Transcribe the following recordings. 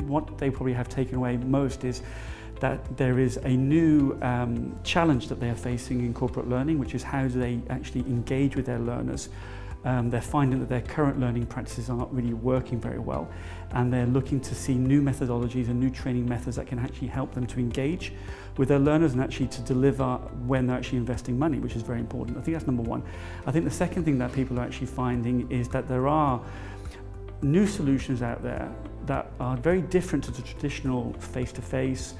what they probably have taken away most is that there is a new challenge that they are facing in corporate learning, which is how do they actually engage with their learners. They're finding that their current learning practices are not really working very well, and they're looking to see new methodologies and new training methods that can actually help them to engage with their learners and actually to deliver when they're actually investing money, which is very important. I think that's number one. I think the second thing that people are actually finding is that there are new solutions out there that are very different to the traditional face-to-face.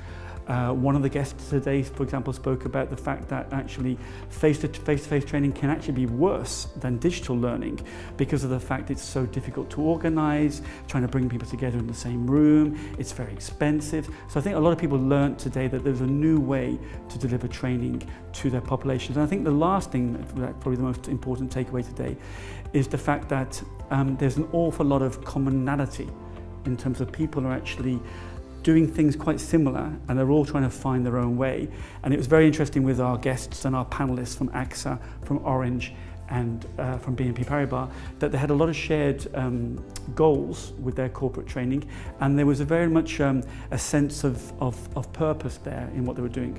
One of the guests today, for example, spoke about the fact that actually face-to-face training can actually be worse than digital learning because of the fact it's so difficult to organize, trying to bring people together in the same room, it's very expensive. So I think a lot of people learned today that there's a new way to deliver training to their populations. And I think the last thing, probably the most important takeaway today, is the fact that there's an awful lot of commonality in terms of people are actually doing things quite similar, and they're all trying to find their own way. And it was very interesting with our guests and our panelists from AXA, from Orange, and from BNP Paribas, that they had a lot of shared goals with their corporate training, and there was a very much a sense of purpose there in what they were doing.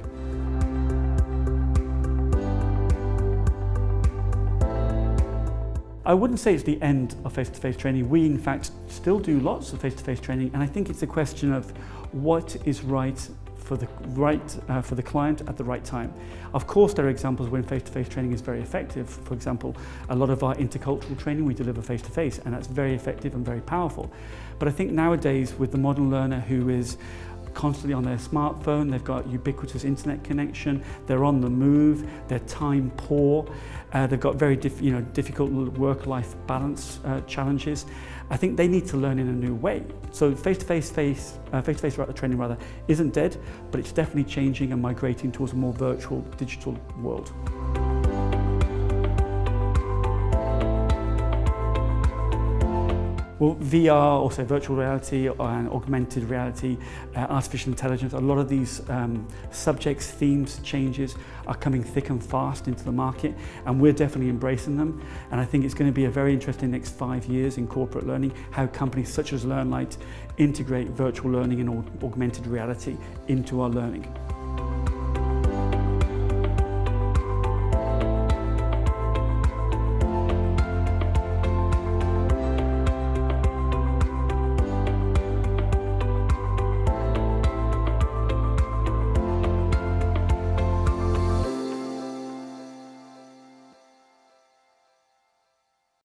I wouldn't say it's the end of face-to-face training. We, in fact, still do lots of face-to-face training, and I think it's a question of what is right for the client at the right time. Of course, there are examples when face-to-face training is very effective. For example, a lot of our intercultural training we deliver face-to-face, and that's very effective and very powerful. But I think nowadays, with the modern learner who is constantly on their smartphone, they've got ubiquitous internet connection, they're on the move, they're time poor, they've got very difficult work-life balance challenges. I think they need to learn in a new way. So face-to-face training rather isn't dead, but it's definitely changing and migrating towards a more virtual, digital world. Well, VR, also virtual reality and augmented reality, artificial intelligence, a lot of these subjects, themes, changes are coming thick and fast into the market, and we're definitely embracing them. And I think it's going to be a very interesting next 5 years in corporate learning, how companies such as Learnlight integrate virtual learning and augmented reality into our learning.